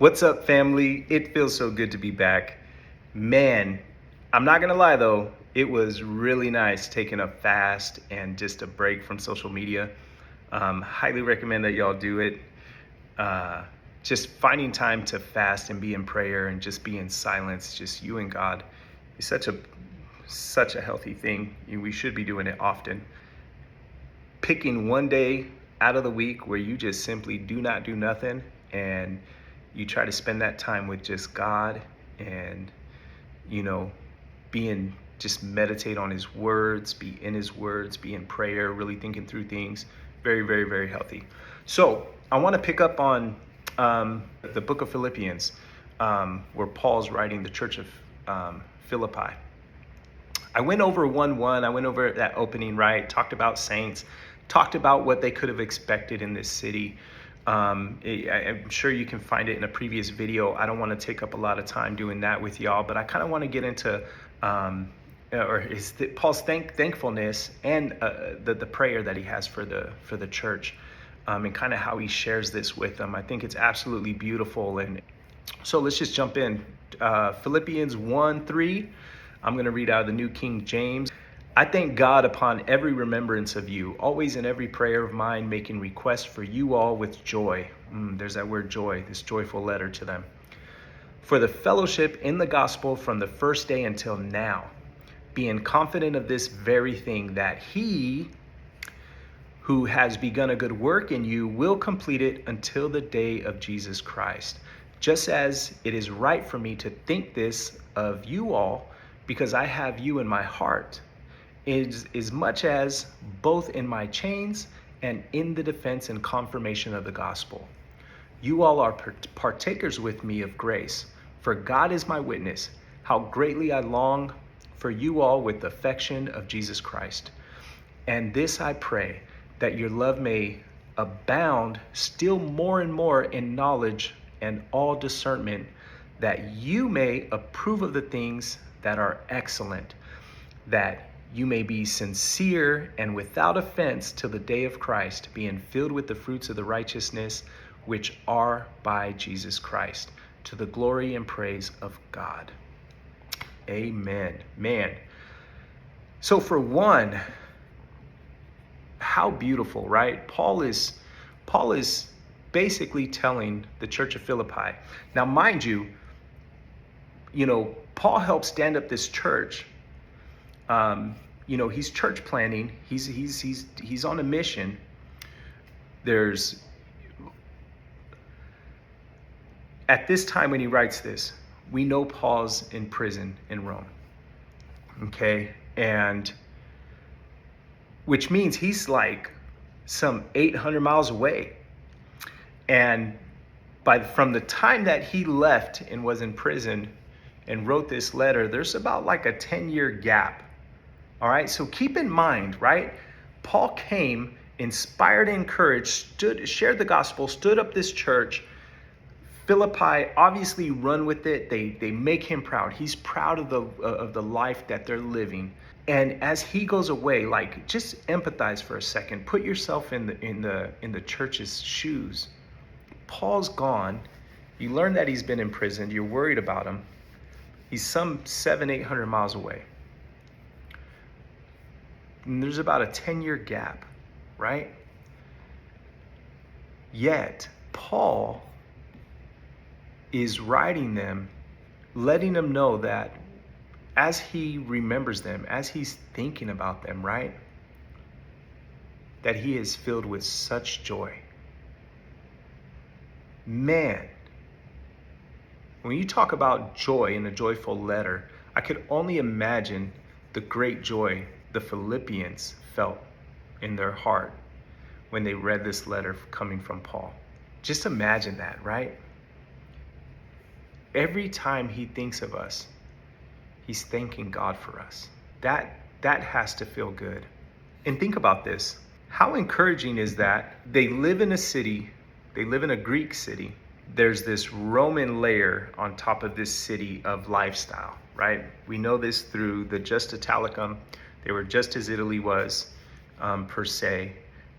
What's up, family? It feels so good to be back. Man, I'm not gonna lie though, it was really nice taking a fast and just a break from social media. Highly recommend that y'all do it. Just finding time to fast and be in prayer and just be in silence, just you and God, is such a healthy thing. We should be doing it often. Picking one day out of the week where you just simply do not do nothing and you try to spend that time with just God and, you know, just meditate on his words, be in his words, be in prayer, really thinking through things. Very, very, very healthy. So I want to pick up on the book of Philippians, where Paul's writing the church of Philippi. I went over 1:1. I went over that opening, right? Talked about saints, talked about what they could have expected in this city. I'm sure you can find it in a previous video. I don't want to take up a lot of time doing that with y'all, but I kind of want to get into Paul's thankfulness and the prayer that he has for the church, and kind of how he shares this with them. I think it's absolutely beautiful. And so let's just jump in. Philippians 1:3. I'm going to read out of the New King James. I thank God upon every remembrance of you, always in every prayer of mine, making request for you all with joy. There's that word joy, this joyful letter to them. For the fellowship in the gospel from the first day until now, being confident of this very thing, that he who has begun a good work in you will complete it until the day of Jesus Christ. Just as it is right for me to think this of you all, because I have you in my heart, as much as both in my chains and in the defense and confirmation of the gospel. You all are partakers with me of grace, for God is my witness, how greatly I long for you all with the affection of Jesus Christ. And this I pray, that your love may abound still more and more in knowledge and all discernment, that you may approve of the things that are excellent, that you may be sincere and without offense till the day of Christ, being filled with the fruits of the righteousness which are by Jesus Christ, to the glory and praise of God. Amen. Man. So for one, how beautiful, right? Paul is basically telling the church of Philippi. Now, mind you, Paul helped stand up this church. He's church planning. He's on a mission. At this time when he writes this, we know Paul's in prison in Rome. Okay, and which means he's like some 800 miles away. And from the time that he left and was in prison and wrote this letter, there's about like a 10-year gap. All right, so keep in mind, right? Paul came, inspired and encouraged, shared the gospel, stood up this church. Philippi obviously run with it. They make him proud. He's proud of the life that they're living. And as he goes away, like, just empathize for a second. Put yourself in the church's shoes. Paul's gone. You learn that he's been imprisoned. You're worried about him. He's some 700-800 miles away. And there's about a 10-year gap, right? Yet Paul is writing them, letting them know that as he remembers them, as he's thinking about them, right, that he is filled with such joy. Man, when you talk about joy in a joyful letter, I could only imagine the great joy the Philippians felt in their heart when they read this letter coming from Paul. Just imagine that, right? Every time he thinks of us, he's thanking God for us. That has to feel good. And think about this. How encouraging is that? They live in a city, they live in a Greek city. There's this Roman layer on top of this city of lifestyle, right? We know this through the Just Italicum. They were just as Italy was, per se.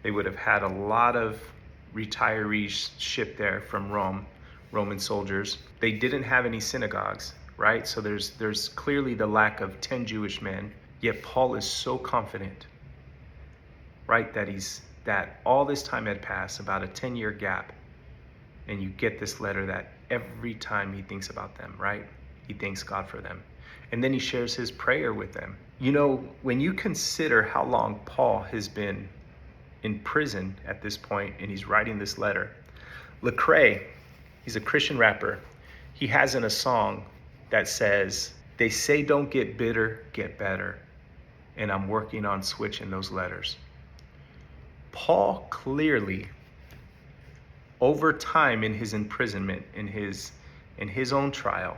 They would have had a lot of retirees shipped there from Rome. Roman soldiers. They didn't have any synagogues, right? So there's clearly the lack of 10 Jewish men. Yet Paul is so confident, right, that all this time had passed, about a 10-year gap, and you get this letter that every time he thinks about them, right, he thanks God for them. And then he shares his prayer with them. You know, when you consider how long Paul has been in prison at this point, and he's writing this letter, Lecrae, he's a Christian rapper. He has in a song that says, "They say don't get bitter, get better." And I'm working on switching those letters. Paul clearly, over time in his imprisonment, in his own trial,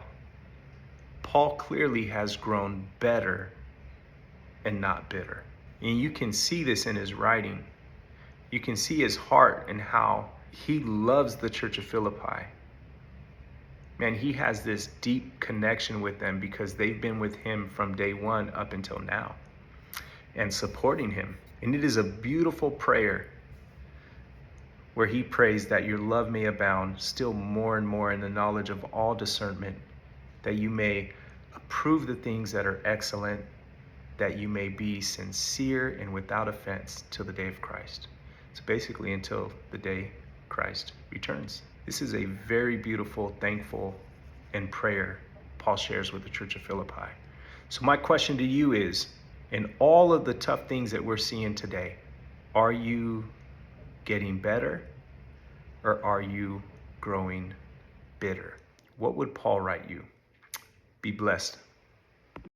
Paul clearly has grown better and not bitter. And you can see this in his writing. You can see his heart and how he loves the church of Philippi. Man, he has this deep connection with them because they've been with him from day one up until now and supporting him. And it is a beautiful prayer where he prays that your love may abound still more and more in the knowledge of all discernment, that you may approve the things that are excellent, that you may be sincere and without offense till the day of Christ. So basically until the day Christ returns. This is a very beautiful, thankful, and prayer Paul shares with the church of Philippi. So my question to you is, in all of the tough things that we're seeing today, are you getting better or are you growing bitter? What would Paul write you? Be blessed.